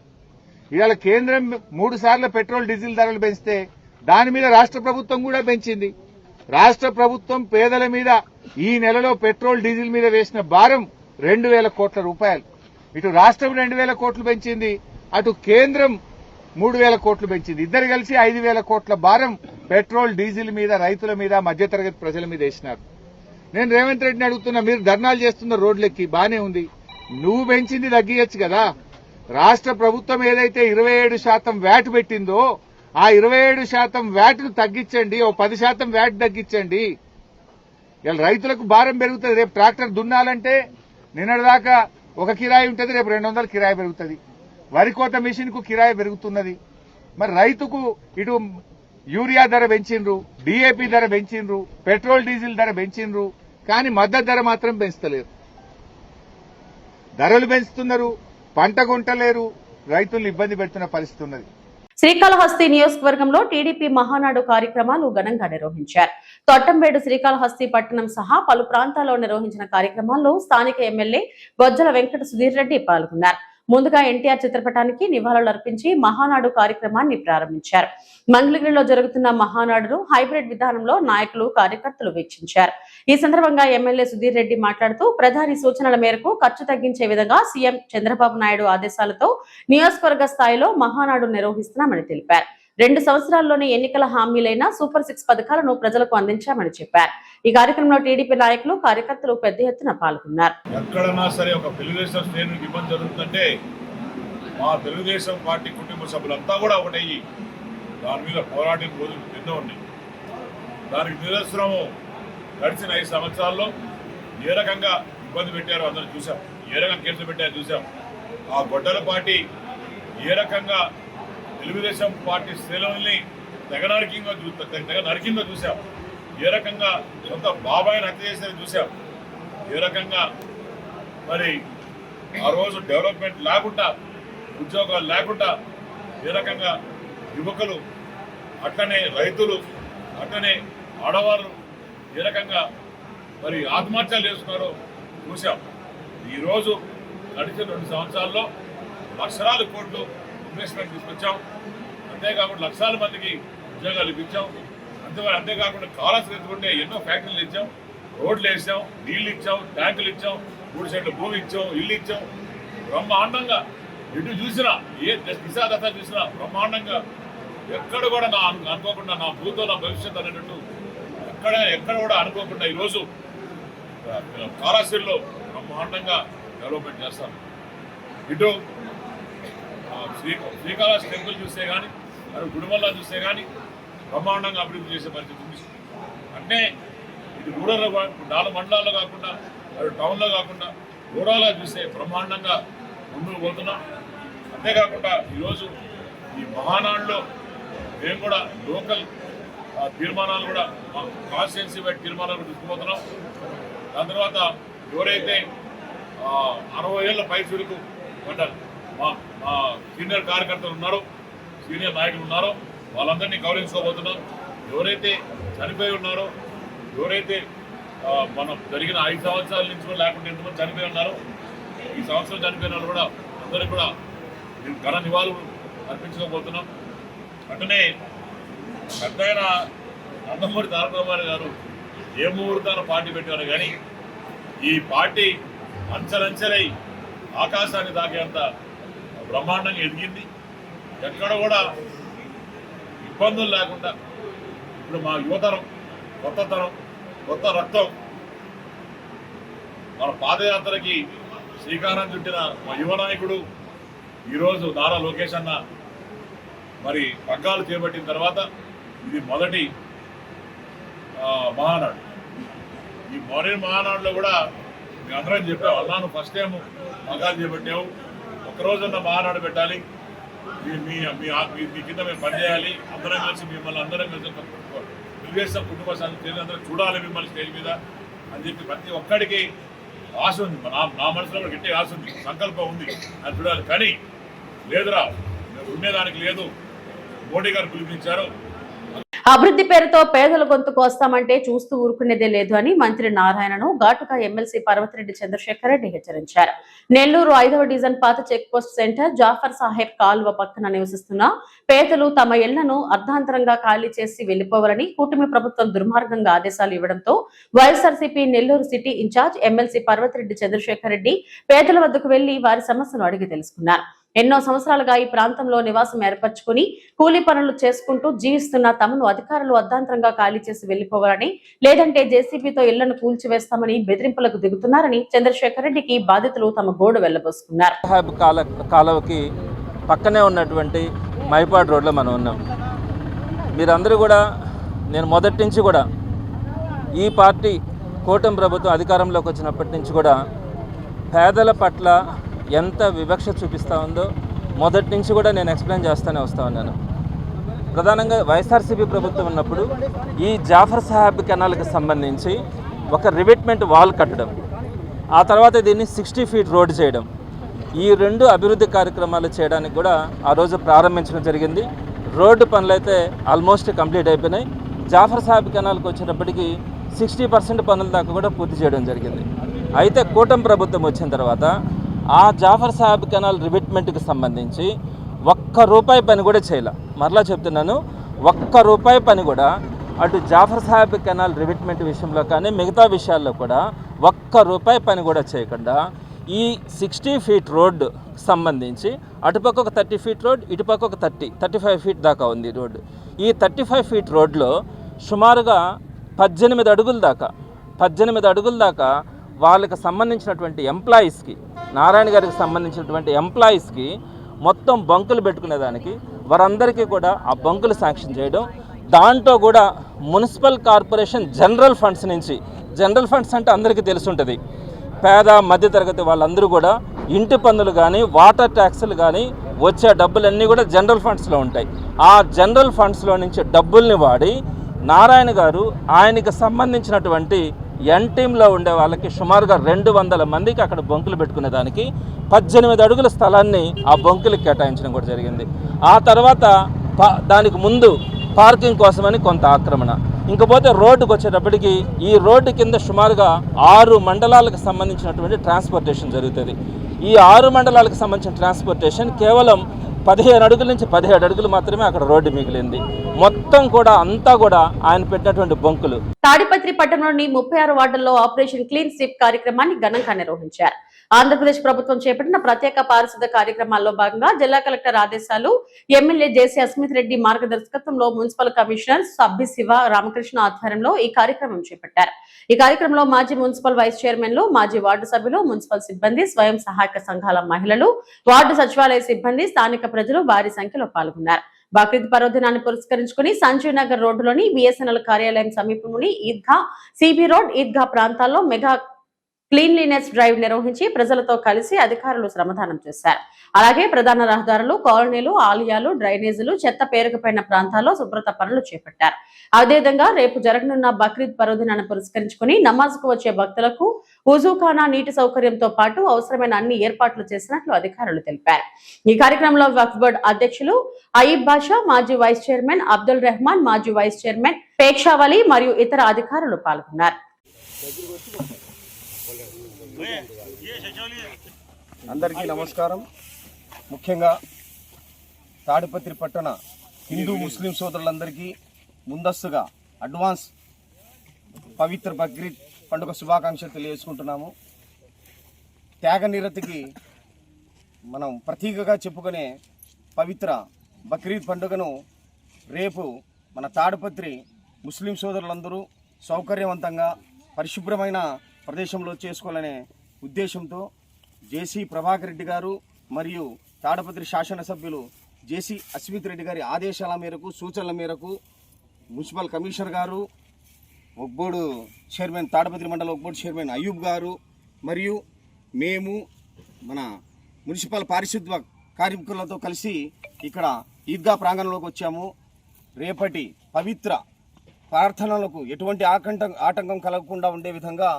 ఇవాళ కేంద్రం 3 సార్లు పెట్రోల్ డీజిల్ ధరలు పెంచితే దాని మీద రాష్ట్ర ప్రభుత్వం కూడా పెంచింది. రాష్ట్ర ప్రభుత్వం పేదల మీద ఈ నెలలో పెట్రోల్ డీజిల్ మీద వేసిన భారం 2,000 కోట్ల రూపాయలు. ఇటు రాష్ట్రం 2,000 కోట్లు పెంచింది, అటు కేంద్రం 3,000 కోట్లు పెంచింది. ఇద్దరు కలిసి 5,000 కోట్ల భారం పెట్రోల్ డీజిల్ మీద, రైతుల మీద, మధ్యతరగతి ప్రజల మీద వేసినారు. నేను రేవంత్ రెడ్డిని అడుగుతున్నా, మీరు ధర్నాలు చేస్తున్న రోడ్లెక్కి బానే ఉంది, నువ్వు పెంచింది తగ్గియచ్చు కదా. రాష్ట్ర ప్రభుత్వం ఏదైతే 27% వ్యాట్ పెట్టిందో ఆ 27% వ్యాట్ ను తగ్గించండి, ఓ 10% వ్యాట్ తగ్గించండి. ఇలా రైతులకు భారం పెరుగుతుంది. రేపు ట్రాక్టర్ దున్నాలంటే నిన్నటిదాకా ఒక కిరాయి ఉంటుంది, రేపు 200 కిరాయి పెరుగుతుంది. వరి కోత మిషన్ కు కిరాయి పెరుగుతున్నది. మరి రైతుకు ఇటు యూరియా ధర పెంచిండ్రు, డీఏపీ ధర పెంచిండ్రు, పెట్రోల్ డీజిల్ ధర పెంచిండ్రు, కానీ మద్దతు ధర మాత్రం పెంచుతలేరు. ధరలు పెంచుతున్నారు, పంట కొంటలేరు, రైతులను ఇబ్బంది పెడుతున్న పరిస్థితి ఉన్నది. శ్రీకాళహస్తి నియోజకవర్గంలో టీడీపీ మహానాడు కార్యక్రమాలు ఘనంగా నిర్వహించారు. తొట్టంబేడు, శ్రీకాళహస్తి పట్టణం సహా పలు ప్రాంతాల్లో నిర్వహించిన కార్యక్రమాల్లో స్థానిక ఎమ్మెల్యే బొజ్జల వెంకట సుధీర్ రెడ్డి పాల్గొన్నారు. ముందుగా ఎన్టీఆర్ చిత్రపటానికి నివాళులర్పించి మహానాడు కార్యక్రమాన్ని ప్రారంభించారు. మంగళగిరిలో జరుగుతున్న మహానాడును హైబ్రిడ్ విధానంలో నాయకులు, కార్యకర్తలు వీక్షించారు. ఈ సందర్భంగా ఎమ్మెల్యే సుధీర్ రెడ్డి మాట్లాడుతూ ప్రధాని సూచనల మేరకు ఖర్చు తగ్గించే విధంగా సీఎం చంద్రబాబు నాయుడు ఆదేశాలతో నియోజకవర్గ స్థాయిలో మహానాడు నిర్వహిస్తున్నామని తెలిపారు. 2 సంవత్సరాల్లోనే ఎన్నికల హామీలైన సూపర్ 6 పథకాలను ప్రజలకు అందించామని చెప్పారు. ఈ కార్యక్రమంలో టీడీపీ నాయకులు, కార్యకర్తలు పెద్ద ఎత్తున పాల్గొన్నారు. ఎక్కడన్నా సరే ఒక తెలుగుదేశం శ్రేణులకు ఇబ్బంది జరుగుతుందంటే మా తెలుగుదేశం పార్టీ కుటుంబ సభ్యులంతా కూడా ఒకటయ్యి దాని మీద పోరాడిన రోజులు ఎన్నో ఉన్నాయి. దానికి నిదర్శనము గడిచిన 5 సంవత్సరాల్లో ఏ రకంగా ఇబ్బంది పెట్టారో అందరూ చూసాం, ఏ రకంగా కేసులు పెట్టారో చూసాం. ఆ గొడ్డల పార్టీ ఏ రకంగా తెలుగుదేశం పార్టీ శ్రేణుల్ని తెగ నరికిందో చూసాం. ఏ రకంగా సొంత బాబాయిని హత్య చేసేది చూసాం. ఏ రకంగా మరి ఆ రోజు డెవలప్మెంట్ లేకుండా, ఉద్యోగాలు లేకుండా ఏ రకంగా యువకులు, అట్లనే రైతులు, అట్లనే ఆడవాళ్ళు ఏ రకంగా మరి ఆత్మహత్యలు చేసుకున్నారో చూసాం. ఈరోజు గడిచిన 2 సంవత్సరాల్లో లక్షలాది కోట్లు ఇన్వెస్ట్మెంట్ తీసుకొచ్చాం. అంతేకాకుండా లక్షల మందికి ఉద్యోగాలు ఇప్పించాం. అంతేకాకుండా కాలస్ ఎత్తుకుంటే ఎన్నో ఫ్యాక్టరీలు ఇచ్చాం, రోడ్లు వేసాం, నీళ్లు ఇచ్చాం, ట్యాంకులు ఇచ్చాం, 3 సెంట్ల భూమి ఇచ్చాం, ఇల్లు ఇచ్చాం. బ్రహ్మాండంగా ఎటు చూసినా, ఏ దిశా చూసినా బ్రహ్మాండంగా, ఎక్కడ కూడా అనుకోకుండా నా భూతో నా భవిష్యత్ అనేటట్టు ఎక్కడ కూడా అనుకోకుండా ఈరోజు కాళాశ్రీలో బ్రహ్మాండంగా డెవలప్మెంట్ చేస్తాను. ఇటు శ్రీకాళహస్తి టెంపుల్ చూస్తే కానీ, అటు గుడిమల్లా చూస్తే కానీ బ్రహ్మాండంగా అభివృద్ధి చేసే పరిస్థితి ఉంది. అంటే ఇటు రూరల్ 4 మండలాల్లో కాకుండా, అటు టౌన్లో కాకుండా రూరల్గా చూస్తే బ్రహ్మాండంగా ముందుకు పోతున్నాం. అంతేకాకుండా ఈరోజు ఈ మహానాడులో మేము కూడా లోకల్ తీర్మానాలు కూడా, మా కాన్స్టిట్యున్సీ వైడ్ తీర్మానాలు తీసుకుపోతున్నాం. దాని తర్వాత ఎవరైతే 60 ఏళ్ల పైచులకు మా సీనియర్ కార్యకర్తలు ఉన్నారో, సీనియర్ నాయకులు ఉన్నారో వాళ్ళందరినీ గౌరవించుకోబోతున్నాం. ఎవరైతే చనిపోయి ఉన్నారో, ఎవరైతే మనం జరిగిన 5 సంవత్సరాల నుంచి కూడా లేకుండా ఎంతమంది చనిపోయి ఉన్నారో, ఈ సంవత్సరం చనిపోయిన వాళ్ళు కూడా అందరికీ కూడా ఘన నివాళులు అర్పించుకోబోతున్నాం. అట్లనే పెద్దయిన నందమూరి తారక రామారావు గారు ఏ ముహూర్తాన పార్టీ పెట్టారు కానీ ఈ పార్టీ అంచెలంచెలై ఆకాశాన్ని తాకేంత బ్రహ్మాండంగా ఎదిగింది. ఎక్కడ కూడా ఇబ్బందులు లేకుండా ఇప్పుడు మా యువతరం, కొత్త తరం, కొత్త రక్తం మన పాదయాత్రకి శ్రీకారం చుట్టిన మా యువ నాయకుడు ఈరోజు నారా లోకేష్ అన్న మరి పగ్గాలు చేపట్టిన తర్వాత ఇది మొదటి మహానాడు. ఈ మొదటి మహానాడులో కూడా మేము అందరం చెప్పాము, అన్నాను ఫస్ట్ టైం పగ్గాలు చేపట్టావు, ఒకరోజున్న మహానాడు పెట్టాలి, మీ కింద మేము పనిచేయాలి, అందరం కలిసి మిమ్మల్ని అందరం కలిసి తెలుగుదేశం కుటుంబ సభ్యులు అందరం చూడాలి మిమ్మల్ని స్టేజ్ మీద అని చెప్పి ప్రతి ఒక్కడికి ఆశ ఉంది. నా మనసులో కూడా గట్టి ఆశ ఉంది, సంకల్పం ఉంది అని చూడాలి. కానీ లేదురా, ఉండేదానికి లేదు. మోడీ గారు పిలుపునిచ్చారు. అభివృద్ధి పేరుతో పేదల గొంతు కోస్తామంటే చూస్తూ ఊరుకునేదే లేదు అని మంత్రి నారాయణను ఘాటుగా ఎమ్మెల్సీ పర్వతిరెడ్డి చంద్రశేఖర్ రెడ్డి హెచ్చరించారు. నెల్లూరు 5వ డివిజన్ పాత చెక్పోస్ట్ సెంటర్ జాఫర్ సాహెబ్ కాలువ పక్కన నివసిస్తున్న పేదలు తమ ఇళ్లను అర్ధాంతరంగా ఖాళీ చేసి వెళ్లిపోవాలని కూటమి ప్రభుత్వం దుర్మార్గంగా ఆదేశాలు ఇవ్వడంతో YSRCP Nellore city incharge MLC Parvathireddy Chandrasekhar Reddy పేదల వద్దకు వెళ్లి వారి సమస్యను అడిగి తెలుసుకున్నారు. ఎన్నో సంవత్సరాలుగా ఈ ప్రాంతంలో నివాసం ఏర్పరచుకుని కూలీ పనులు చేసుకుంటూ జీవిస్తున్న తమను అధికారులు అర్ధాంతరంగా ఖాళీ చేసి వెళ్లిపోవాలని, లేదంటే జేసీబీతో ఇళ్లను కూల్చివేస్తామని బెదిరింపులకు దిగుతున్నారని చంద్రశేఖర్ రెడ్డికి బాధితులు తమ గోడు వెళ్లబోసుకున్నారు. కాలువకి పక్కనే ఉన్నటువంటి మైపాడ్ రోడ్లో మనం ఉన్నాం. మీరందరూ కూడా, నేను మొదటి నుంచి కూడా ఈ పార్టీ కూటమి ప్రభుత్వం అధికారంలోకి వచ్చినప్పటి నుంచి కూడా పేదల పట్ల ఎంత వివక్ష చూపిస్తూ ఉందో మొదటి నుంచి కూడా నేను ఎక్స్ప్లెయిన్ చేస్తూనే వస్తూ ఉన్నాను. ప్రధానంగా వైఎస్ఆర్సీపీ ప్రభుత్వం ఉన్నప్పుడు ఈ జాఫర్ సాహెబ్ కెనాల్కి సంబంధించి ఒక రివిట్మెంట్ వాల్ కట్టడం, ఆ తర్వాత దీన్ని 60 ఫీట్ రోడ్ చేయడం, ఈ 2 అభివృద్ధి కార్యక్రమాలు చేయడానికి కూడా ఆ రోజు ప్రారంభించడం జరిగింది. రోడ్డు పనులు అయితే ఆల్మోస్ట్ కంప్లీట్ అయిపోయినాయి. జాఫర్ సాహెబ్ కెనాల్కి వచ్చేటప్పటికి 60% పనుల దాకా కూడా పూర్తి చేయడం జరిగింది. అయితే కూటమి ప్రభుత్వం వచ్చిన తర్వాత ఆ జాఫర్ సాహెబ్ కెనాల్ రివిట్మెంట్కి సంబంధించి ₹1 పని కూడా చేయలే. మరలా చెప్తున్నాను, ₹1 పని కూడా అటు జాఫర్ సాహెబ్ కెనాల్ రివిట్మెంట్ విషయంలో కానీ మిగతా విషయాల్లో కూడా ₹1 పని కూడా చేయకుండా ఈ 60 ఫీట్ రోడ్డు సంబంధించి అటుపక్క ఒక 30 ఫీట్ రోడ్, ఇటుపక్క ఒక 35 ఫీట్ దాకా ఉంది రోడ్డు. ఈ 35 ఫీట్ రోడ్లో సుమారుగా 18 అడుగుల దాకా వాళ్ళకి సంబంధించినటువంటి ఎంప్లాయీస్కి, నారాయణ గారికి సంబంధించినటువంటి ఎంప్లాయీస్కి మొత్తం బంకులు పెట్టుకునేదానికి వారందరికీ కూడా ఆ బంకులు శాంక్షన్ చేయడం, దాంట్లో కూడా మున్సిపల్ కార్పొరేషన్ జనరల్ ఫండ్స్ నుంచి, జనరల్ ఫండ్స్ అంటే అందరికీ తెలుసుంటుంది, పేద మధ్యతరగతి వాళ్ళందరూ కూడా ఇంటి పన్నులు కానీ వాటర్ ట్యాక్సులు కానీ వచ్చే డబ్బులన్నీ కూడా జనరల్ ఫండ్స్లో ఉంటాయి. ఆ జనరల్ ఫండ్స్లో నుంచి డబ్బుల్ని వాడి నారాయణ గారు ఆయనకి సంబంధించినటువంటి ఎన్ టీంలో ఉండే వాళ్ళకి సుమారుగా 200 మందికి అక్కడ బొంకులు పెట్టుకునేదానికి 18 అడుగుల స్థలాన్ని ఆ బొంకులకు కేటాయించడం కూడా జరిగింది. ఆ తర్వాత దానికి ముందు పార్కింగ్ కోసమని కొంత ఆక్రమణ. ఇంకపోతే రోడ్డుకు వచ్చేటప్పటికి ఈ రోడ్డు కింద సుమారుగా 6 మండలాలకు సంబంధించినటువంటి ట్రాన్స్పోర్టేషన్ జరుగుతుంది. ఈ 6 మండలాలకు సంబంధించిన ట్రాన్స్పోర్టేషన్ కేవలం 15 అడుగుల నుంచి 17 అడుగులు మాత్రమే అక్కడ రోడ్డు మిగిలింది. మొత్తం కూడా అంతా కూడా ఆయన పెట్టినటువంటి బొంకులు. తాడిపత్రి పట్టణంలోని 36 వార్డుల్లో ఆపరేషన్ క్లీన్ స్వీప్ కార్యక్రమాన్ని ఘనంగా నిర్వహించారు. ఆంధ్రప్రదేశ్ ప్రభుత్వం చేపట్టిన ప్రత్యేక పారిశుద్ధ కార్యక్రమాల్లో భాగంగా జిల్లా కలెక్టర్ ఆదేశాలు, ఎమ్మెల్యే జేసీ అస్మిత్ రెడ్డి మార్గదర్శకత్వంలో మున్సిపల్ కమిషనర్ సబ్బి శివ రామకృష్ణ ఆధ్వర్యంలో ఈ కార్యక్రమం చేపట్టారు. ఈ కార్యక్రమంలో మాజీ మున్సిపల్ వైస్ చైర్మన్లు, మాజీ వార్డు సభ్యులు, మున్సిపల్ సిబ్బంది, స్వయం సహాయక సంఘాల మహిళలు, వార్డు సచివాలయ సిబ్బంది, స్థానిక ప్రజలు భారీ సంఖ్యలో పాల్గొన్నారు. బక్రీద్ పర్వదినాన్ని పురస్కరించుకుని సంజీవ్ నగర్ రోడ్డులోని బిఎస్ఎన్ఎల్ కార్యాలయం సమీపంలోని ఈద్గా, సిబి రోడ్, ఈద్గా ప్రాంతాల్లో మెగా క్లీన్లీనెస్ డ్రైవ్ నిర్వహించి ప్రజలతో కలిసి అధికారులు శ్రమదానం చేశారు. అలాగే ప్రధాన రహదారులు, కాలనీలు, ఆలయాలు, డ్రైనేజీలు, చెత్త పేరుకుపోయిన ప్రాంతాల్లో శుభ్రత పనులు చేపట్టారు. అదేవిధంగా రేపు జరగనున్న బక్రీద్ పర్వదినాన్ని పురస్కరించుకుని నమాజ్కు వచ్చే భక్తులకు ఉజూఖానా, నీటి సౌకర్యంతో పాటు అవసరమైన అన్ని ఏర్పాట్లు చేసినట్లు అధికారులు తెలిపారు. ఈ కార్యక్రమంలో వక్ఫ్ బోర్డు అధ్యక్షులు అయీబ్ బాషా, మాజీ వైస్ చైర్మన్ అబ్దుల్ రెహమాన్, మాజీ వైస్ చైర్మన్ పేక్షావలి మరియు ఇతర అధికారులు పాల్గొన్నారు. అందరికీ నమస్కారం. ముఖ్యంగా తాడిపత్రి పట్టణ హిందూ ముస్లిం సోదరులందరికీ ముందస్తుగా అడ్వాన్స్ పవిత్ర బక్రీద్ పండుగ శుభాకాంక్షలు తెలియజేసుకుంటున్నాము. త్యాగనిరతికి మనం ప్రతీకగా చెప్పుకునే పవిత్ర బక్రీద్ పండుగను రేపు మన తాడిపత్రి ముస్లిం సోదరులందరూ సౌకర్యవంతంగా పరిశుభ్రమైన ప్రదేశంలో చేసుకోవాలనే ఉద్దేశంతో జేసీ ప్రభాకర్ రెడ్డి గారు మరియు తాడపత్రి శాసనసభ్యులు జేసీ అస్మిత్ రెడ్డి గారి ఆదేశాల మేరకు, సూచనల మేరకు మున్సిపల్ కమిషనర్ గారు, ఒక్బోర్డు చైర్మన్, తాడపత్రి మండల ఒక్బోర్డు చైర్మన్ అయ్యూబ్ గారు మరియు మేము మన మున్సిపల్ పారిశుద్ధ్య కార్మికులతో కలిసి ఇక్కడ ఈద్గా ప్రాంగణంలోకి వచ్చాము. రేపటి పవిత్ర ప్రార్థనలకు ఎటువంటి ఆటంకం కలగకుండా ఉండే విధంగా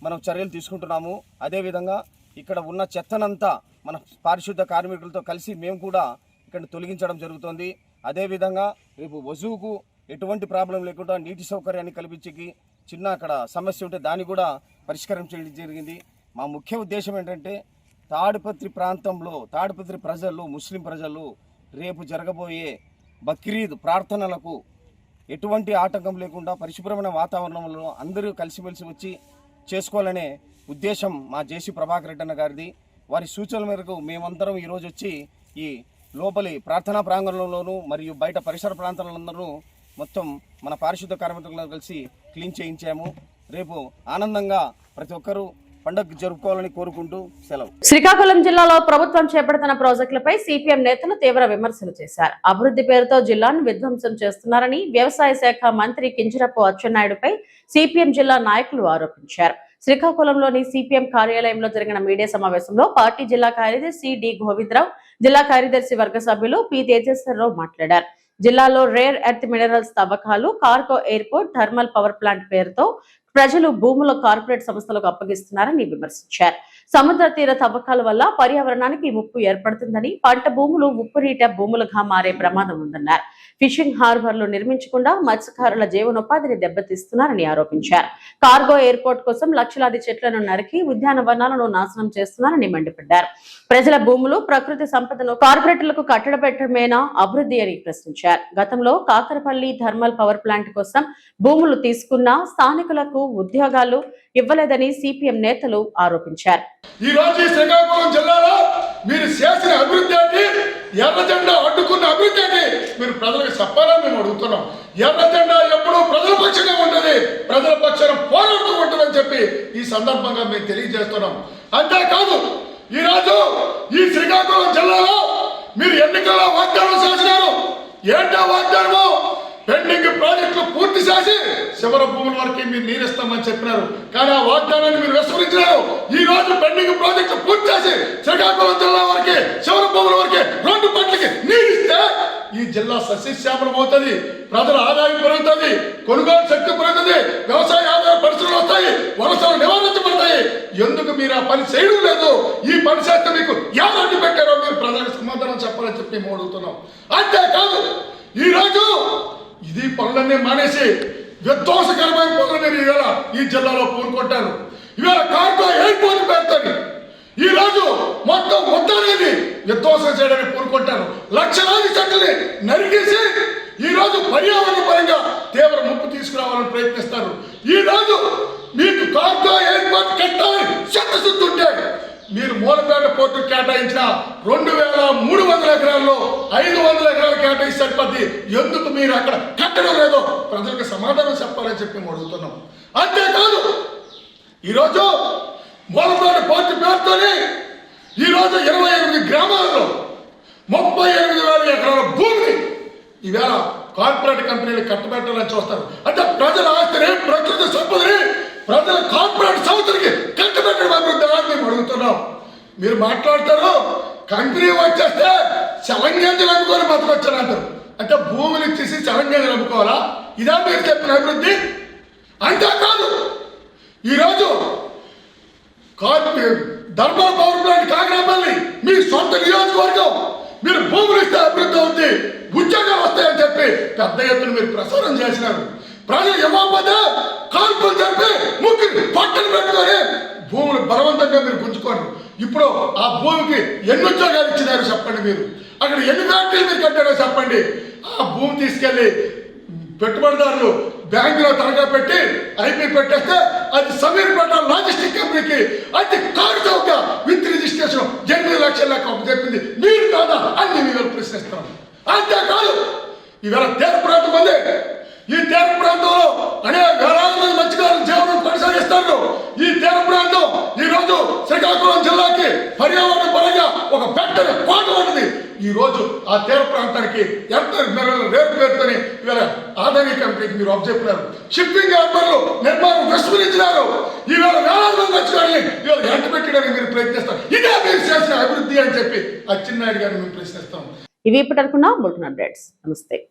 మనం చర్యలు తీసుకుంటున్నాము. అదేవిధంగా ఇక్కడ ఉన్న చెత్తనంతా మన పారిశుద్ధ కార్మికులతో కలిసి మేము కూడా ఇక్కడ తొలగించడం జరుగుతుంది. అదేవిధంగా రేపు వజువుకు ఎటువంటి ప్రాబ్లం లేకుండా నీటి సౌకర్యాన్ని కల్పించి చిన్న అక్కడ సమస్య ఉంటే దాన్ని కూడా పరిష్కారం చేయడం జరిగింది. మా ముఖ్య ఉద్దేశం ఏంటంటే తాడిపత్రి ప్రాంతంలో తాడిపత్రి ప్రజలు, ముస్లిం ప్రజలు రేపు జరగబోయే బక్రీద్ ప్రార్థనలకు ఎటువంటి ఆటంకం లేకుండా పరిశుభ్రమైన వాతావరణంలో అందరూ కలిసిమెలిసి వచ్చి చేసుకోవాలనే ఉద్దేశం మా జేసీ ప్రభాకర్ రెడ్డి అన్న గారిది. వారి సూచనల మేరకు మేమందరం ఈరోజు వచ్చి ఈ లోపలి ప్రార్థనా ప్రాంగణంలోనూ మరియు బయట పరిసర ప్రాంతాలందరూ మొత్తం మన పారిశుద్ధ కార్మికులను కలిసి క్లీన్ చేయించాము. రేపు ఆనందంగా ప్రతి ఒక్కరూ పండుగ జరుపుకోవాలని కోరుకుంటూ సెలవు. శ్రీకాకుళం జిల్లాలో ప్రభుత్వం చేపడుతున్న ప్రాజెక్టులపై సిపిఎం నేతలు తీవ్ర విమర్శలు చేశారు. అభివృద్ధి పేరుతో జిల్లాను విధ్వంసం చేస్తున్నారని వ్యవసాయ శాఖ మంత్రి కింజరపు అచ్చెన్నాయుడుపై సిపిఎం జిల్లా నాయకులు ఆరోపించారు. శ్రీకాకుళంలోని సిపిఎం కార్యాలయంలో జరిగిన మీడియా సమావేశంలో పార్టీ జిల్లా కార్యదర్శి డి గోవిందరావు, జిల్లా కార్యదర్శి వర్గ సభ్యులు పి తేజేశ్వరరావు మాట్లాడారు. జిల్లాలో రేర్ ఎర్త్ మినరల్స్ తవ్వకాలు, cargo airport, thermal power plant పేరుతో ప్రజలు భూముల కార్పొరేట్ సంస్థలకు అప్పగిస్తున్నారని విమర్శించారు. సముద్ర తీర తవ్వకాల వల్ల పర్యావరణానికి ముప్పు ఏర్పడుతుందని, పంట భూములు ఉప్పునీట భూములుగా మారే ప్రమాదం ఉందన్నారు. ఫిషింగ్ హార్బర్లు నిర్మించకుండా మత్స్యకారుల జీవనోపాధిని దెబ్బతీస్తున్నారని ఆరోపించారు. కార్గో ఎయిర్పోర్ట్ కోసం లక్షలాది చెట్లను నరికి ఉద్యానవనాలను నాశనం చేస్తున్నారని మండిపడ్డారు. ప్రజల భూములు, ప్రకృతి సంపదను కార్పొరేట్లకు కట్టడపెట్టడమేనా అభివృద్ధి అని ప్రశ్నించారు. గతంలో కాకరపల్లి థర్మల్ పవర్ ప్లాంట్ కోసం భూములు తీసుకున్న స్థానికులకు ఉద్యోగాలు ఇవ్వలేదని సిపిఎం నేతలు ఆరోపించారు. ఈ రోజు శ్రీకాకుళం జిల్లాలో మీరు చేసిన అభివృద్ధి ఏంటి, ఎర్ర జెండా అడ్డుకున్న అభివృద్ధి ఏంటి మీరు ప్రజలకు చెప్పాలని మేము అడుగుతున్నాం. ఎర్ర జెండా ఎప్పుడూ ప్రజల పక్షంగా ఉంటుంది, ప్రజల పక్షాన పోరాడుతూ ఉంటుందని చెప్పి ఈ సందర్భంగా మేము తెలియజేస్తున్నాం. అంతేకాదు ఈరోజు ఈ శ్రీకాకుళం జిల్లాలో మీరు ఎన్నికల్లో వాగ్దానం చేసినారు. ఏంటో వాగ్దానము? పెండింగ్ ప్రాజెక్టులు పూర్తి చేసి శివర భూముల వరకు మీరు నీరిస్తామని చెప్పినారు. కానీ ఆ వాగ్దానాన్ని మీరు విస్మరించినారు. ఈ రోజు పెండింగ్ ప్రాజెక్టులు పూర్తి చేసి శ్రీకాకుళం జిల్లా వరకే, శివర భూముల వరకే 2 పంటలకి నీరిస్తే ఈ జిల్లా సస్యశ్యామలం అవుతుంది, ప్రజల ఆదాయం పెరుగుతుంది, కొనుగోలు శక్తి పెరుగుతుంది, వ్యవసాయ ఆదాయ పరిశ్రమలు వస్తాయి, వలసలు నివారించబడతాయి. ఎందుకు మీరు ఆ పని చేయడం లేదు? ఈ పని చేస్తే మీకు ఎవరు పెట్టారో మీరు ప్రజలకు సమాధానం చెప్పాలని చెప్పి మేము అడుగుతున్నాం. అంతేకాదు ఈరోజు ఇది పనులన్నీ మానేసి విధ్వంసకరమైన పనులు నేను ఇవాళ ఈ జిల్లాలో పూనుకుంటాను. ఇవాళ కార్గో ఎయిర్పోర్ట్ పెడతాను. ఈ రోజు మొత్తం మొత్తాన్ని విధ్వంసం చేయడానికి పూనుకుంటాను. లక్షలాది చెట్లని నరికేసి ఈ రోజు పర్యావరణ పరంగా తీవ్ర ముప్పు తీసుకురావాలని ప్రయత్నిస్తారు. ఈ రోజు మీకు కార్గో ఎయిర్పోర్ట్ కట్టాలని చిత్తశుద్ధి ఉంటే మీరు మూలపేట పోర్టు కేటాయించిన 2300 ఎకరాల్లో 500 ఎకరాలు కేటాయించి సరిపోద్ది. ఎందుకు మీరు అక్కడ కట్టడం లేదో ప్రజలకు సమాధానం చెప్పాలని చెప్పి మేము అడుగుతున్నాం. అంతేకాదు ఈరోజు మూలపేట పోర్టు పేరుతోనే ఈరోజు 28 గ్రామాల్లో 38,000 ఎకరాల భూమిని ఈవేళ కార్పొరేట్ కంపెనీలు కట్టబెట్టాలని చూస్తారు. అంటే ప్రజల ఆస్తిని, ప్రకృతి సంపదని ప్రజల కార్పొరేట్ సంస్థలకి కట్టబెట్టడం అభివృద్ధి మేము అడుగుతున్నాం. మీరు మాట్లాడతారు కంపెనీ వచ్చేస్తే చలంగేంజలు అమ్ముకొని బతకొచ్చాను అంటారు. అంటే భూములు ఇచ్చేసి చలంగేంజలు అమ్ముకోవాలా? ఇదా మీరు చెప్పిన అభివృద్ధి? అంతేకాదు ఈరోజు థర్మల్ పవర్ ప్లాంట్ కాకరాపల్లి మీ సొంత నియోజకవర్గం, మీరు భూములు ఇస్తే అభివృద్ధి అవుతుంది, ఉద్యోగాలు వస్తాయని చెప్పి పెద్ద ఎత్తున మీరు ప్రసారం చేసినారు. ప్రజలు ఇవ్వకపోతే కాల్పులు జరిపి ముగ్గురు పట్టలు పెట్టుకొని భూములు బలవంతంగా మీరు గుంజుకోండి. ఇప్పుడు ఆ భూమికి ఎన్ని ఉద్యోగాలు ఇచ్చినారో చెప్పండి. మీరు అక్కడ ఎన్ని ఫ్యాక్టరీలు మీరు కట్టారో చెప్పండి. ఆ భూమి తీసుకెళ్లి పెట్టుబడిదారులు బ్యాంకులో తనఖా పెట్టి ఐపీ పెట్టేస్తే అది సమీర్పేట లాజిస్టిక్ కంపెనీకి అది కారు చౌక విత్ రిజిస్ట్రేషన్ 8 లక్షల లెక్క చెప్పింది. మీరు కాదా అన్ని మీరు ప్రశ్నిస్తాం. అంతేకాదు ఈవేళ తీర ప్రాంతం ఉంది. ఈ తీర ప్రాంతంలో అనేక వేలాది మంది మత్స్యకారులు జీవనం కొనసాగిస్తారు. విస్తరణ ఈ తీర ప్రాంతం ఈ రోజు శ్రీకాకుళం జిల్లాకి పర్యావరణ పరంగా ఒక పెద్ద కోట ఉన్నది. ఈ రోజు ఆ తీర ప్రాంతానికి ఎంత రేపు పేరుతోని ఇవాళ ఆదాని కంపెనీకి మీరు చెప్పినారు. షిప్పింగ్ హార్బర్లు నిర్మాణం విస్మరించినారు. ఈవేళ వేలాది మంది వచ్చి ఇవాళ ఎంట పెట్టడానికి మీరు ప్రయత్నిస్తారు. ఇదే మీరు చేసిన అభివృద్ధి అని చెప్పి అచ్చెన్నాయుడు గారిని మేము ప్రశ్నిస్తాం. ఇవి ఇప్పటివరకున్న బులెటిన్ అప్డేట్స్. నమస్తే.